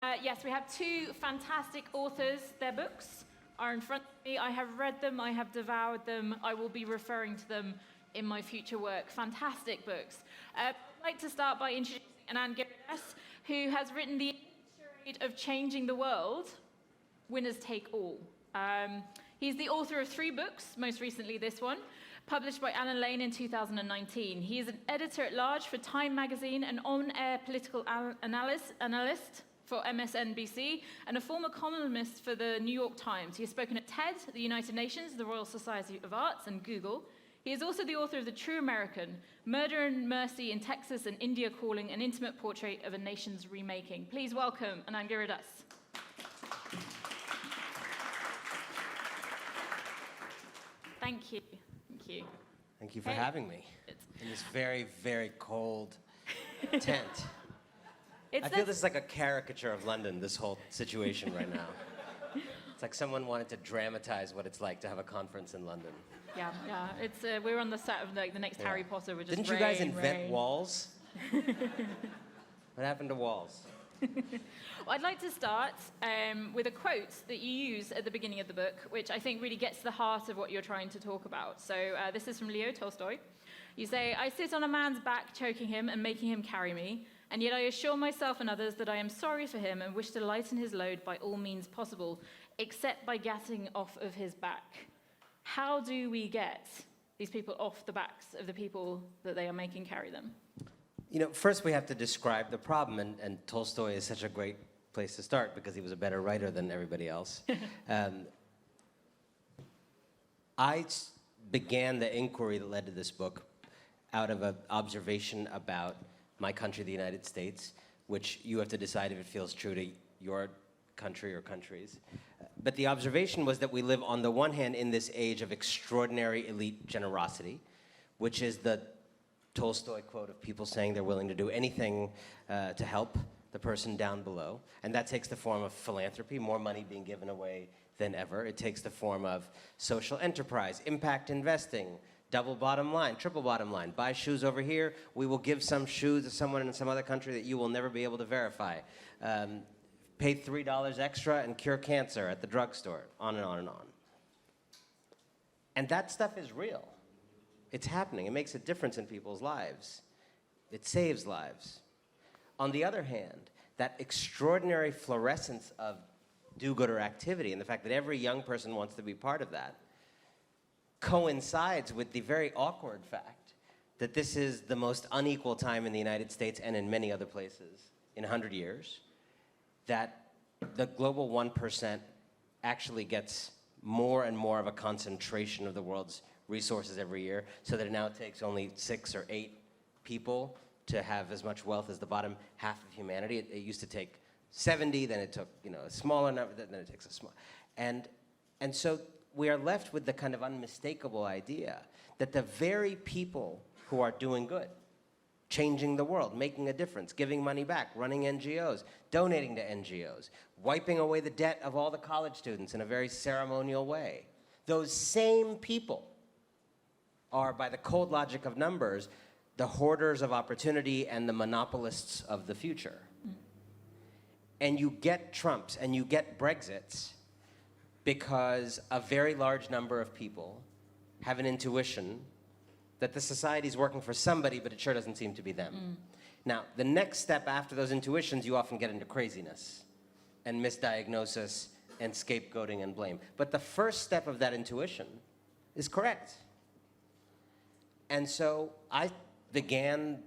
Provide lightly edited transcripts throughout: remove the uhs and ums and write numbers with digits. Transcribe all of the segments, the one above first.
Yes, we have two fantastic authors. Their books are in front of me. I have read them, I have devoured them. I will be referring to them in my future work. Fantastic books. I'd like to start by introducing Anand, who has written The Charade of Changing the World, Winners Take All. He's the author of 3 books, most recently this one, published by Alan Lane in 2019. He is an editor-at-large for Time magazine, an on-air political analyst for MSNBC, and a former columnist for the New York Times. He has spoken at TED, the United Nations, the Royal Society of Arts, and Google. He is also the author of The True American, Murder and Mercy in Texas and India Calling, an intimate portrait of a nation's remaking. Please welcome Anand Giridharadas. Thank you. Thank you. Thank you for having me in this very, very cold tent. I feel this is like a caricature of London, this whole situation right now. It's like someone wanted to dramatize what it's like to have a conference in London. Yeah. It's we're on the set of the next Harry Potter. We're just Didn't you guys invent walls? What happened to walls? Well, I'd like to start with a quote that you use at the beginning of the book, which I think really gets to the heart of what you're trying to talk about. So this is from Leo Tolstoy. You say, "I sit on a man's back, choking him and making him carry me, and yet I assure myself and others that I am sorry for him and wish to lighten his load by all means possible, except by getting off of his back." How do we get these people off the backs of the people that they are making carry them? You know, first we have to describe the problem, and Tolstoy is such a great place to start because he was a better writer than everybody else. I began the inquiry that led to this book out of an observation about my country, the United States, which you have to decide if it feels true to your country or countries. But the observation was that we live, on the one hand, in this age of extraordinary elite generosity, which is the Tolstoy quote of people saying they're willing to do anything to help the person down below. And that takes the form of philanthropy, more money being given away than ever. It takes the form of social enterprise, impact investing, double bottom line, triple bottom line. Buy shoes over here, we will give some shoes to someone in some other country that you will never be able to verify. Pay $3 extra and cure cancer at the drugstore, on and on and on. And that stuff is real. It's happening. It makes a difference in people's lives. It saves lives. On the other hand, that extraordinary fluorescence of do-gooder activity and the fact that every young person wants to be part of that coincides with the very awkward fact that this is the most unequal time in the United States and in many other places in 100 years, that the global 1% actually gets more and more of a concentration of the world's resources every year, so that it now takes only 6 or 8 people to have as much wealth as the bottom half of humanity. It used to take 70, then it took a smaller number, then it takes a small, and so we are left with the kind of unmistakable idea that the very people who are doing good, changing the world, making a difference, giving money back, running NGOs, donating to NGOs, wiping away the debt of all the college students in a very ceremonial way, those same people are, by the cold logic of numbers, the hoarders of opportunity and the monopolists of the future. And you get Trumps and you get Brexits because a very large number of people have an intuition that the society is working for somebody, but it sure doesn't seem to be them. Now, the next step after those intuitions, you often get into craziness and misdiagnosis and scapegoating and blame. But the first step of that intuition is correct. And so I began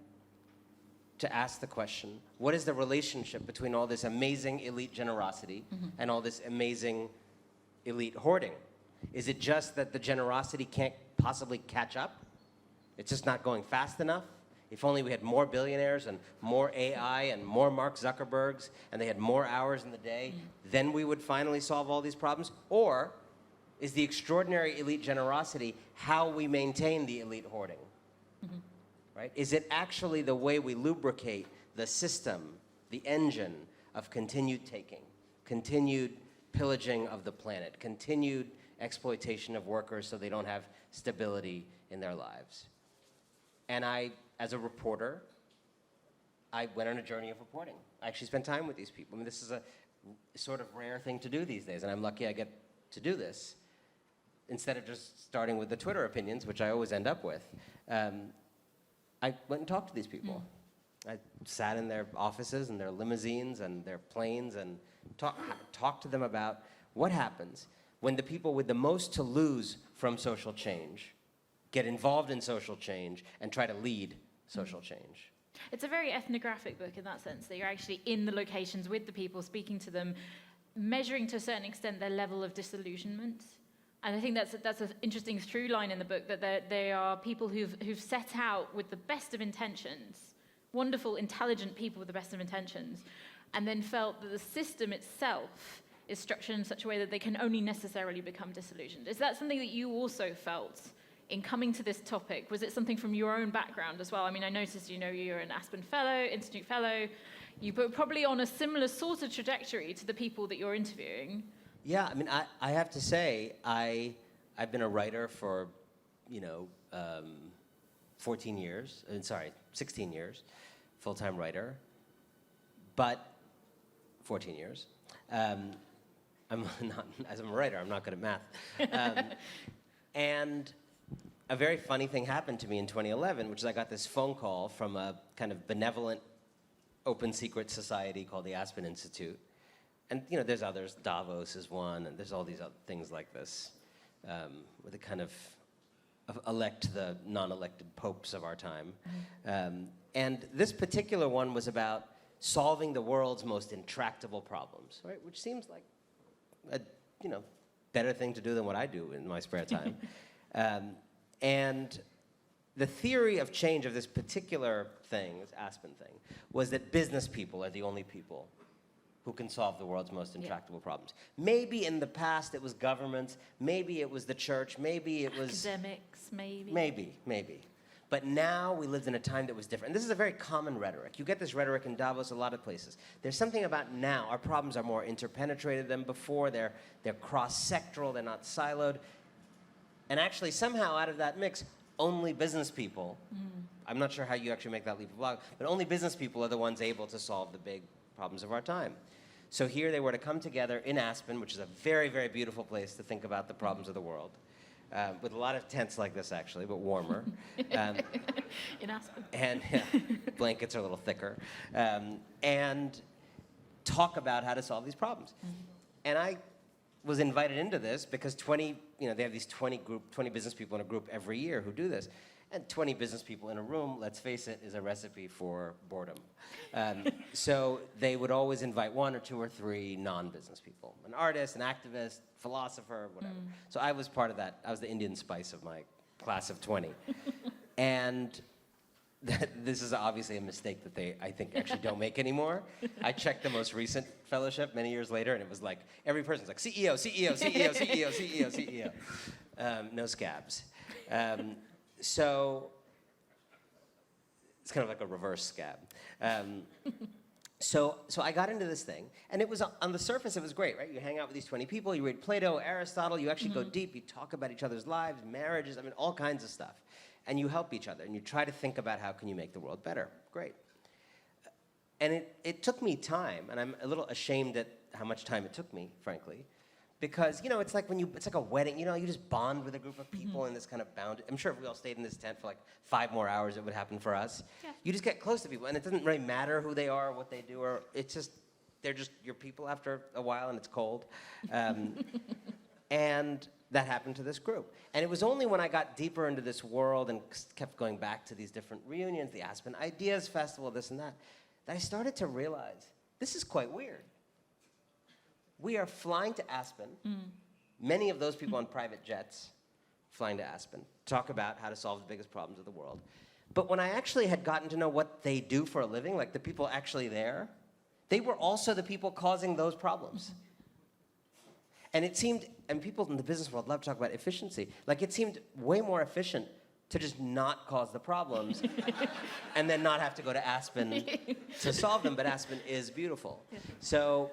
to ask the question, what is the relationship between all this amazing elite generosity and all this amazing elite hoarding? Is it just that the generosity can't possibly catch up? It's just not going fast enough? If only we had more billionaires and more AI and more Mark Zuckerbergs and they had more hours in the day, then we would finally solve all these problems? Or is the extraordinary elite generosity how we maintain the elite hoarding? Right? Is it actually the way we lubricate the system, the engine of continued taking, continued pillaging of the planet, continued exploitation of workers so they don't have stability in their lives? And I, as a reporter, I went on a journey of reporting. I actually spent time with these people. I mean, this is a sort of rare thing to do these days, and I'm lucky I get to do this. Instead of just starting with the Twitter opinions, which I always end up with, I went and talked to these people. I sat in their offices and their limousines and their planes and talked to them about what happens when the people with the most to lose from social change get involved in social change and try to lead social change. It's a very ethnographic book in that sense, that you're actually in the locations with the people, speaking to them, measuring to a certain extent their level of disillusionment. And I think that's an interesting through line in the book, that they are people who've set out with the best of intentions, wonderful, intelligent people with the best of intentions, and then felt that the system itself is structured in such a way that they can only necessarily become disillusioned. Is that something that you also felt in coming to this topic? Was it something from your own background as well? I mean, I noticed, you're an Aspen Fellow, Institute Fellow. You were probably on a similar sort of trajectory to the people that you're interviewing. Yeah, I mean, I have to say, I've been a writer for, 16 years, full-time writer, but 14 years. I'm not, as I'm a writer, I'm not good at math. And a very funny thing happened to me in 2011, which is I got this phone call from a kind of benevolent open secret society called the Aspen Institute. And, there's others. Davos is one, and there's all these other things like this, where they kind of elect the non-elected popes of our time. And this particular one was about solving the world's most intractable problems, right? Which seems like a, better thing to do than what I do in my spare time. And the theory of change of this particular thing, this Aspen thing, was that business people are the only people who can solve the world's most intractable problems. Maybe in the past it was governments, maybe it was the church, maybe it was... academics, maybe. Maybe. But now we lived in a time that was different. And this is a very common rhetoric. You get this rhetoric in Davos, a lot of places. There's something about now. Our problems are more interpenetrated than before. They're cross-sectoral, they're not siloed. And actually, somehow out of that mix, only business people, I'm not sure how you actually make that leap of logic, but only business people are the ones able to solve the big problems of our time. So here they were to come together in Aspen, which is a very, very beautiful place to think about the problems of the world, with a lot of tents like this, actually, but warmer. In Aspen. And blankets are a little thicker. And talk about how to solve these problems. And I was invited into this because they have these 20 business people in a group every year who do this. And 20 business people in a room, let's face it, is a recipe for boredom. So they would always invite 1 or 2 or 3 non-business people, an artist, an activist, philosopher, whatever. So I was part of that. I was the Indian spice of my class of 20. And this is obviously a mistake that they, I think, actually don't make anymore. I checked the most recent fellowship many years later, and it was like, every person's like, CEO, CEO, CEO, CEO, CEO, CEO. No scabs. So it's kind of like a reverse scab. So I got into this thing, and it was, on the surface, it was great, right? You hang out with these 20 people, you read Plato, Aristotle, you actually go deep, you talk about each other's lives, marriages, I mean, all kinds of stuff. And you help each other, and you try to think about how can you make the world better. Great. And it took me time, and I'm a little ashamed at how much time it took me, frankly, because, it's like it's like a wedding, you just bond with a group of people in this kind of bound. I'm sure if we all stayed in this tent for like 5 more hours, it would happen for us. Yeah. You just get close to people, and it doesn't really matter who they are, what they do, or they're just your people after a while, and it's cold. And that happened to this group. And it was only when I got deeper into this world and kept going back to these different reunions, the Aspen Ideas Festival, this and that I started to realize this is quite weird. We are flying to Aspen, many of those people on private jets flying to Aspen, talk about how to solve the biggest problems of the world. But when I actually had gotten to know what they do for a living, like the people actually there, they were also the people causing those problems. And it seemed, and people in the business world love to talk about efficiency, like it seemed way more efficient to just not cause the problems and then not have to go to Aspen to solve them, but Aspen is beautiful. Yeah. So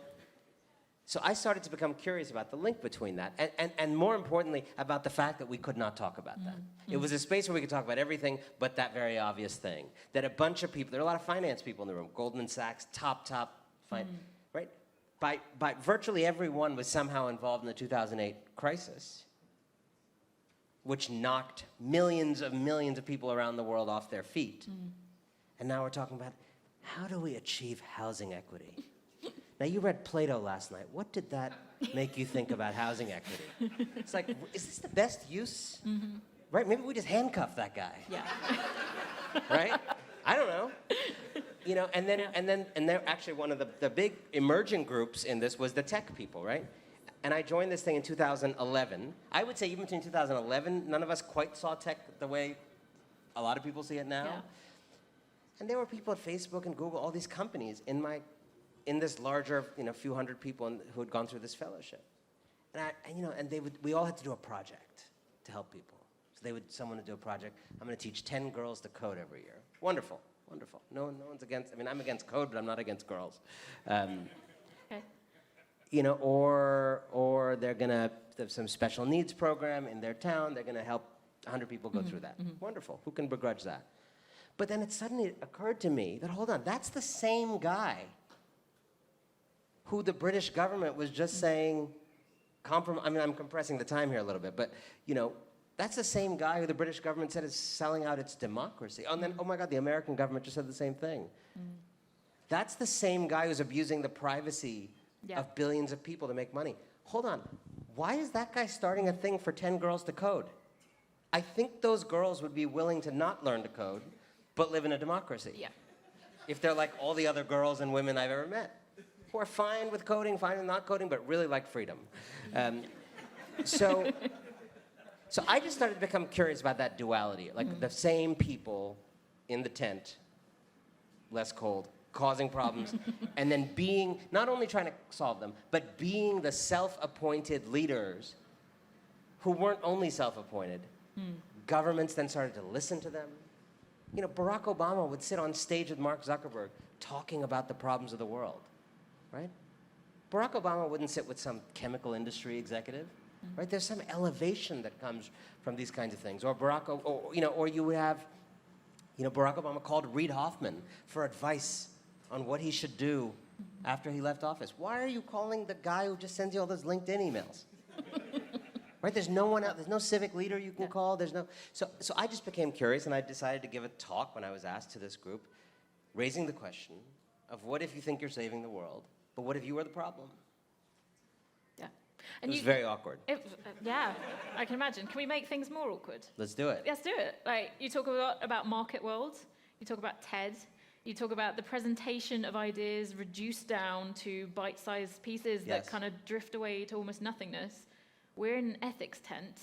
So I started to become curious about the link between that, and more importantly, about the fact that we could not talk about that. It was a space where we could talk about everything but that very obvious thing. That a bunch of people, there are a lot of finance people in the room, Goldman Sachs, top, right? By virtually everyone was somehow involved in the 2008 crisis, which knocked millions of people around the world off their feet. And now we're talking about, how do we achieve housing equity? Now, you read Plato last night. What did that make you think about housing equity? It's like, is this the best use? Right? Maybe we just handcuff that guy. Yeah. Right? I don't know. You know, and they're actually one of the big emerging groups in this was the tech people, right? And I joined this thing in 2011. I would say even between 2011, none of us quite saw tech the way a lot of people see it now. Yeah. And there were people at Facebook and Google, all these companies in this larger, few hundred people who had gone through this fellowship. And we all had to do a project to help people. So someone would do a project. I'm going to teach 10 girls to code every year. Wonderful. No one's against, I'm against code, but I'm not against girls. Okay. Or they're going to have some special needs program in their town. They're going to help 100 people go through that. Wonderful. Who can begrudge that? But then it suddenly occurred to me that, hold on, that's the same guy who the British government was just saying, I'm compressing the time here a little bit, but, that's the same guy who the British government said is selling out its democracy. And then, oh my God, the American government just said the same thing. That's the same guy who's abusing the privacy of billions of people to make money. Hold on, why is that guy starting a thing for 10 girls to code? I think those girls would be willing to not learn to code, but live in a democracy. Yeah. If they're like all the other girls and women I've ever met, who are fine with coding, fine with not coding, but really like freedom. So I just started to become curious about that duality, like the same people in the tent, less cold, causing problems, and then being, not only trying to solve them, but being the self-appointed leaders who weren't only self-appointed. Governments then started to listen to them. Barack Obama would sit on stage with Mark Zuckerberg talking about the problems of the world, right? Barack Obama wouldn't sit with some chemical industry executive, right? There's some elevation that comes from these kinds of things. Or or you would have, Barack Obama called Reid Hoffman for advice on what he should do after he left office. Why are you calling the guy who just sends you all those LinkedIn emails? Right? There's no one out. There's no civic leader you can call. There's no. So I just became curious, and I decided to give a talk when I was asked to this group, raising the question of what if you think you're saving the world, but what if you were the problem? Yeah. And it was very awkward. Yeah, I can imagine. Can we make things more awkward? Let's do it. Let's do it. Like, you talk a lot about market world. You talk about TED. You talk about the presentation of ideas reduced down to bite-sized pieces that kind of drift away to almost nothingness. We're in an ethics tent.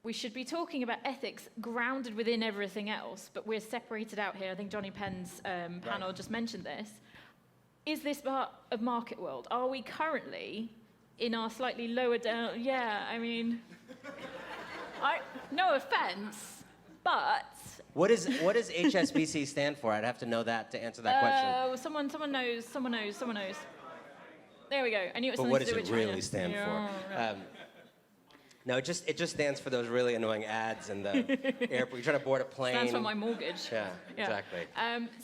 We should be talking about ethics grounded within everything else, but we're separated out here. I think Johnny Penn's panel just mentioned this. Is this part of market world? Are we currently in our slightly lower down? Yeah, I mean, no offense, but... What does HSBC stand for? I'd have to know that to answer that question. Someone knows. There we go. I knew it was something to do with China. But what does it really stand for? No, it just stands for those really annoying ads in the airport. You're trying to board a plane. Stands for my mortgage. Yeah. Exactly.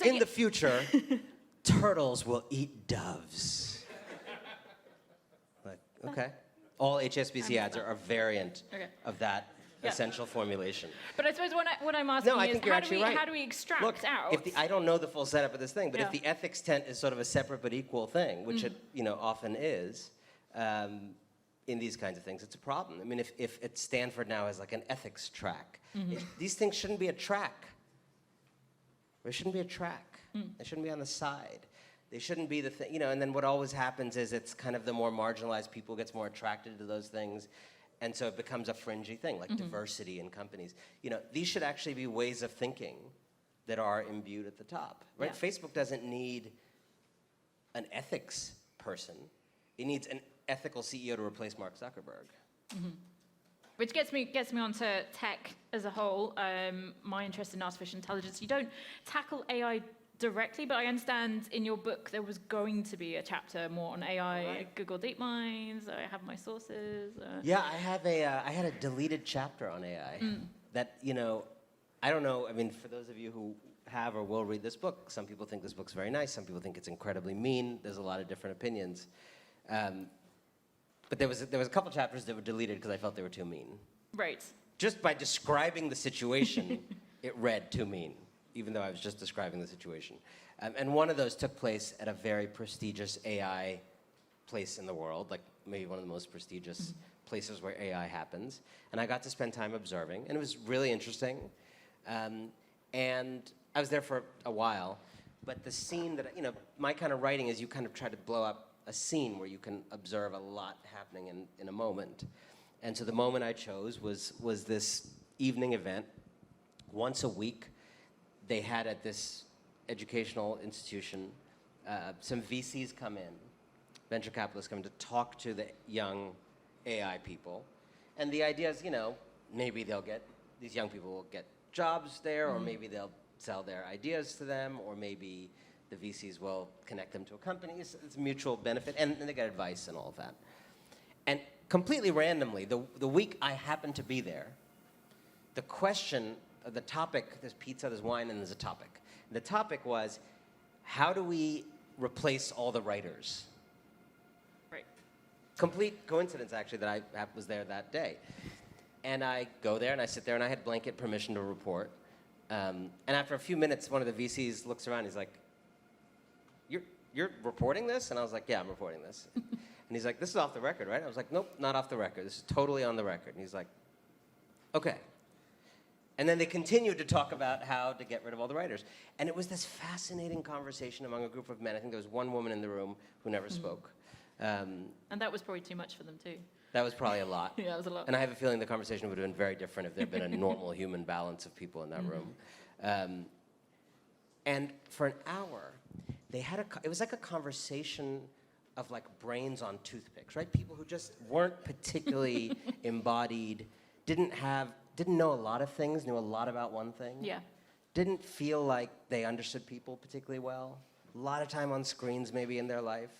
In the future, turtles will eat doves. Like, okay. All HSBC ads are a variant of that essential formulation. But I suppose what I'm asking is, how do we extract out? I don't know the full setup of this thing, but if the ethics tent is sort of a separate but equal thing, which it often is, in these kinds of things, it's a problem. I mean, if at Stanford now has like an ethics track, these things shouldn't be a track. They shouldn't be a track. They shouldn't be on the side. They shouldn't be the thing, and then what always happens is it's kind of the more marginalized people gets more attracted to those things. And so it becomes a fringy thing, like diversity in companies. These should actually be ways of thinking that are imbued at the top, right? Yeah. Facebook doesn't need an ethics person. It needs an ethical CEO to replace Mark Zuckerberg. Which gets me onto tech as a whole. My interest in artificial intelligence. You don't tackle AI directly, but I understand in your book there was going to be a chapter more on AI, Right. Google DeepMinds. I have my sources. Yeah, I had a deleted chapter on AI that, I don't know, I mean, for those of you who have or will read this book, some people think this book's very nice, some people think it's incredibly mean. There's a lot of different opinions. But there was a couple chapters that were deleted because I felt they were too mean. Right. Just by describing the situation, it read too mean, even though I was just describing the situation. And one of those took place at a very prestigious AI place in the world, like maybe one of the most prestigious places where AI happens. And I got to spend time observing, and it was really interesting. And I was there for a while, but the scene that, my kind of writing is you kind of try to blow up a scene where you can observe a lot happening in a moment. And so the moment I chose was this evening event. Once a week, they had at this educational institution, some VCs come in, venture capitalists come in to talk to the young AI people. And the idea is, maybe these young people will get jobs there, or maybe they'll sell their ideas to them, or maybe the VCs will connect them to a company. It's mutual benefit, and they get advice and all of that. And completely randomly, the week I happened to be there, the question, the topic, there's pizza, there's wine, and there's a topic. And the topic was, how do we replace all the writers? Right. Complete coincidence, actually, that I was there that day. And I go there, and I sit there, and I had blanket permission to report. And after a few minutes, one of the VCs looks around, he's like, you're reporting this? And I was like, yeah, I'm reporting this. And he's like, this is off the record, right? I was like, nope, not off the record. This is totally on the record. And he's like, okay. And then they continued to talk about how to get rid of all the writers. And it was this fascinating conversation among a group of men. I think there was one woman in the room who never spoke. And that was probably too much for them, too. That was probably a lot. Yeah, it was a lot. And I have a feeling the conversation would have been very different if there had been a normal human balance of people in that room. And for an hour, it was like a conversation of like brains on toothpicks, right? People who just weren't particularly embodied, didn't know a lot of things, knew a lot about one thing. Yeah. Didn't feel like they understood people particularly well. A lot of time on screens maybe in their life.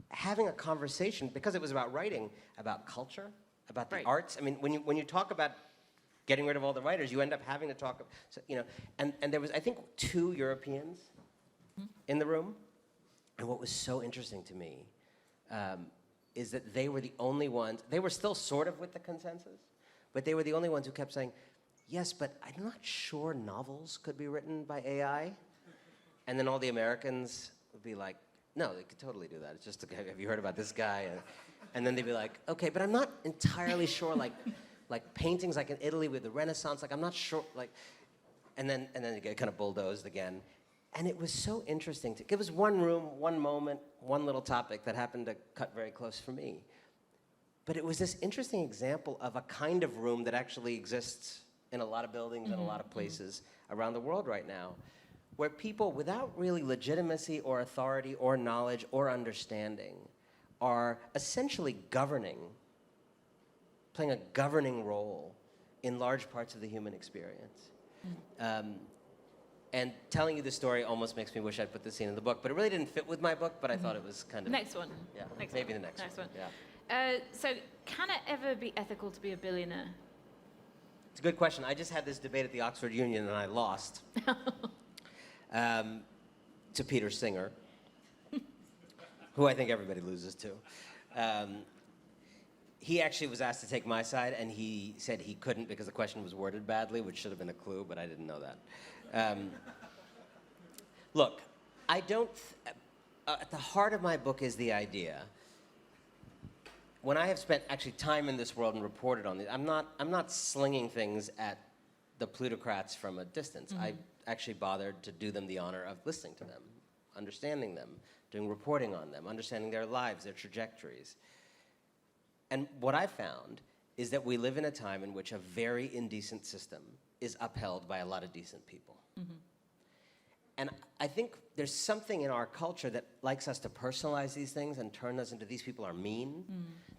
Having a conversation, because it was about writing, about culture, about the arts. I mean, when you talk about getting rid of all the writers, you end up having to talk, and there was, I think, 2 Europeans in the room. And what was so interesting to me is that they were the only ones, they were still sort of with the consensus, but they were the only ones who kept saying, yes, but I'm not sure novels could be written by AI. And then all the Americans would be like, no, they could totally do that. It's just, have you heard about this guy? And then they'd be like, okay, but I'm not entirely sure, like paintings like in Italy with the Renaissance, like I'm not sure, like, and then they get kind of bulldozed again. And it was so interesting. It was one room, one moment, one little topic that happened to cut very close for me. But it was this interesting example of a kind of room that actually exists in a lot of buildings and a lot of places around the world right now, where people without really legitimacy or authority or knowledge or understanding are essentially playing a governing role in large parts of the human experience. And telling you the story almost makes me wish I'd put the scene in the book, but it really didn't fit with my book, but I thought it was kind of... Next one. Yeah, Next maybe one. the next one. Yeah. So can it ever be ethical to be a billionaire? It's a good question. I just had this debate at the Oxford Union, and I lost to Peter Singer, who I think everybody loses to. He actually was asked to take my side, and he said he couldn't because the question was worded badly, which should have been a clue, but I didn't know that. Look, I don't... at the heart of my book is the idea. When I have spent actually time in this world and reported on it, I'm not slinging things at the plutocrats from a distance. I actually bothered to do them the honor of listening to them, understanding them, doing reporting on them, understanding their lives, their trajectories. And what I found is that we live in a time in which a very indecent system is upheld by a lot of decent people. And I think there's something in our culture that likes us to personalize these things and turn us into these people are mean.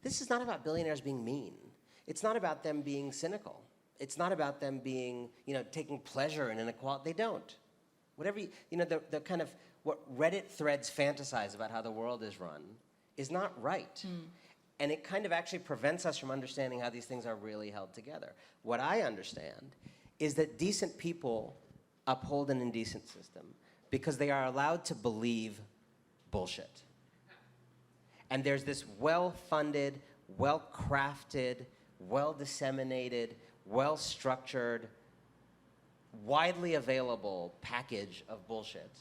This is not about billionaires being mean. It's not about them being cynical. It's not about them being, taking pleasure in inequality. They don't. Whatever, the kind of what Reddit threads fantasize about how the world is run is not right. And it kind of actually prevents us from understanding how these things are really held together. What I understand is that decent people uphold an indecent system because they are allowed to believe bullshit. And there's this well-funded, well-crafted, well-disseminated, well-structured, widely available package of bullshit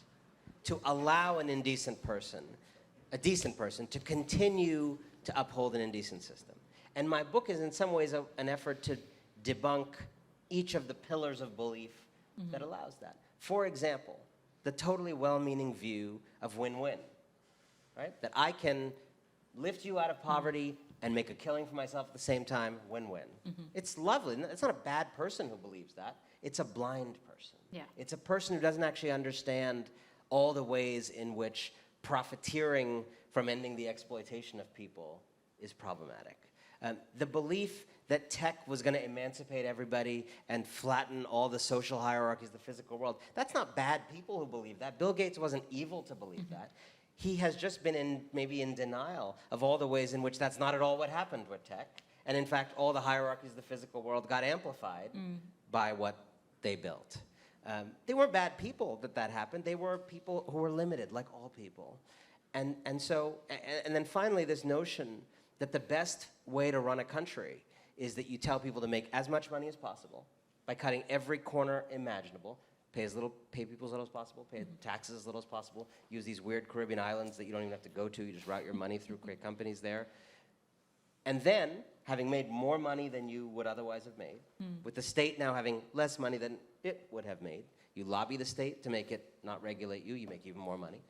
to allow an indecent person, a decent person, to continue to uphold an indecent system. And my book is in some ways an effort to debunk each of the pillars of belief that allows that. For example, the totally well-meaning view of win-win, right? That I can lift you out of poverty and make a killing for myself at the same time, win-win. It's lovely. It's not a bad person who believes that. It's a blind person. Yeah. It's a person who doesn't actually understand all the ways in which profiteering from ending the exploitation of people is problematic. The belief that tech was going to emancipate everybody and flatten all the social hierarchies of the physical world, that's not bad people who believe that. Bill Gates wasn't evil to believe that. He has just been maybe in denial of all the ways in which that's not at all what happened with tech. And in fact, all the hierarchies of the physical world got amplified by what they built. They weren't bad people that happened. They were people who were limited, like all people. And then finally, this notion that the best way to run a country is that you tell people to make as much money as possible by cutting every corner imaginable, pay people as little as possible, pay taxes as little as possible, use these weird Caribbean islands that you don't even have to go to, you just route your money through great companies there. And then, having made more money than you would otherwise have made, with the state now having less money than it would have made, you lobby the state to make it not regulate you, you make even more money.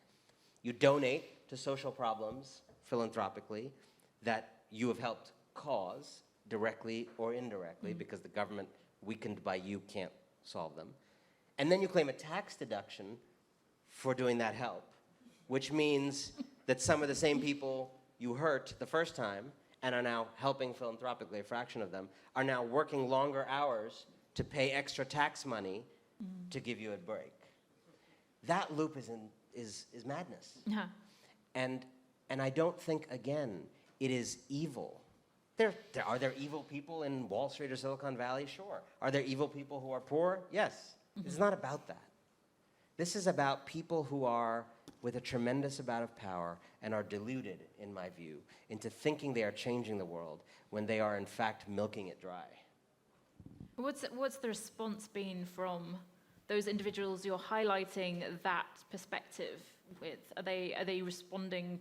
You donate to social problems philanthropically that you have helped cause directly or indirectly because the government weakened by you can't solve them. And then you claim a tax deduction for doing that help, which means that some of the same people you hurt the first time and are now helping philanthropically, a fraction of them, are now working longer hours to pay extra tax money to give you a break. That loop is madness. Yeah. And I don't think, again, it is evil. Are there evil people in Wall Street or Silicon Valley? Sure. Are there evil people who are poor? Yes. It's not about that. This is about people who are with a tremendous amount of power and are deluded, in my view, into thinking they are changing the world when they are, in fact, milking it dry. What's the response been from those individuals you're highlighting that perspective with? Are they responding,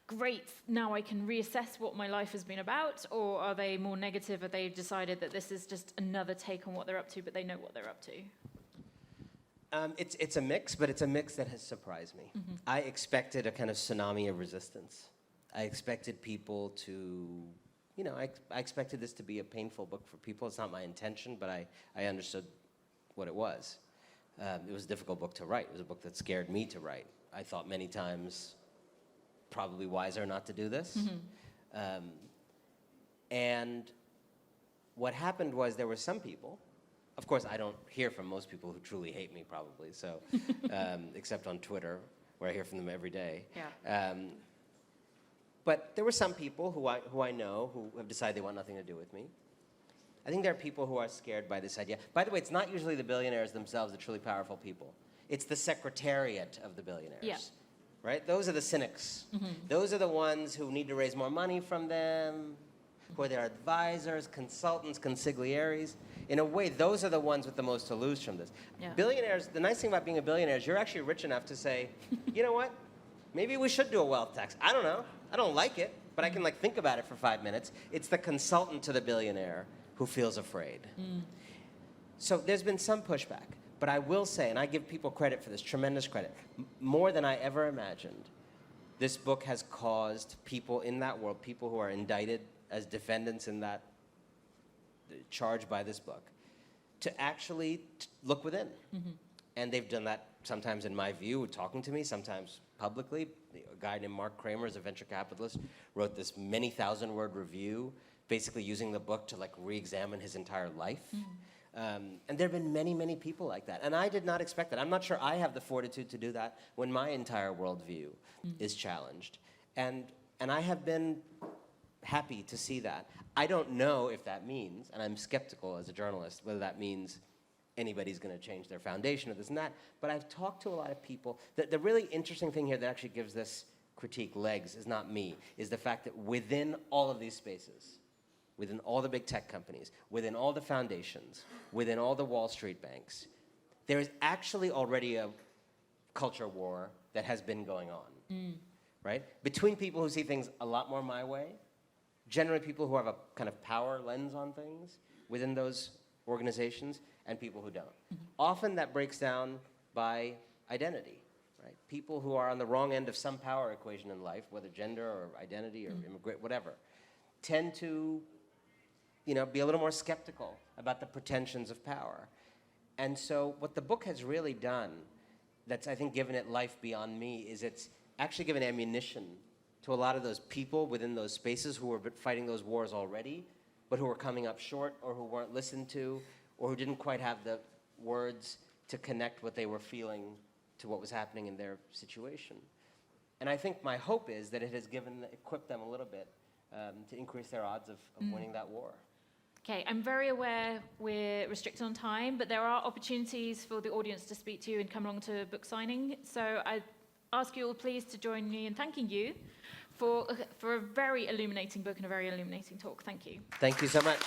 great, now I can reassess what my life has been about? Or are they more negative? Have they decided that this is just another take on what they're up to, but they know what they're up to? It's a mix, but it's a mix that has surprised me. I expected a kind of tsunami of resistance. I expected people to, I expected this to be a painful book for people. It's not my intention, but I understood what it was. It was a difficult book to write. It was a book that scared me to write. I thought many times, probably wiser not to do this. And what happened was there were some people. Of course, I don't hear from most people who truly hate me, probably, so, except on Twitter, where I hear from them every day. Yeah. But there were some people who I know who have decided they want nothing to do with me. I think there are people who are scared by this idea. By the way, it's not usually the billionaires themselves, the truly powerful people. It's the secretariat of the billionaires. Yeah. Right? Those are the cynics. Those are the ones who need to raise more money from them, who are their advisors, consultants, consiglieres. In a way, those are the ones with the most to lose from this. Yeah. Billionaires, the nice thing about being a billionaire is you're actually rich enough to say, you know what? Maybe we should do a wealth tax. I don't know. I don't like it, but I can think about it for 5 minutes. It's the consultant to the billionaire who feels afraid. So there's been some pushback. But I will say, and I give people credit for this, tremendous credit, more than I ever imagined, this book has caused people in that world, people who are indicted as defendants in that, charged by this book, to actually look within. And they've done that sometimes, in my view, talking to me, sometimes publicly. A guy named Mark Kramer is a venture capitalist, wrote this many thousand-word review, basically using the book to re-examine his entire life. And there have been many, many people like that. And I did not expect that. I'm not sure I have the fortitude to do that when my entire worldview is challenged. And I have been happy to see that. I don't know if that means, and I'm skeptical as a journalist, whether that means anybody's going to change their foundation or this and that, but I've talked to a lot of people. The really interesting thing here that actually gives this critique legs is not me, is the fact that within all of these spaces, within all the big tech companies, within all the foundations, within all the Wall Street banks, there is actually already a culture war that has been going on, right? Between people who see things a lot more my way, generally people who have a kind of power lens on things within those organizations, and people who don't. Often that breaks down by identity, right? People who are on the wrong end of some power equation in life, whether gender or identity or immigrant, whatever, tend to be a little more skeptical about the pretensions of power. And so what the book has really done, that's I think given it life beyond me, is it's actually given ammunition to a lot of those people within those spaces who were fighting those wars already, but who were coming up short or who weren't listened to or who didn't quite have the words to connect what they were feeling to what was happening in their situation. And I think my hope is that it has equipped them a little bit to increase their odds of winning that war. Okay, I'm very aware we're restricted on time, but there are opportunities for the audience to speak to you and come along to book signing. So I ask you all please to join me in thanking you for a very illuminating book and a very illuminating talk. Thank you. Thank you so much.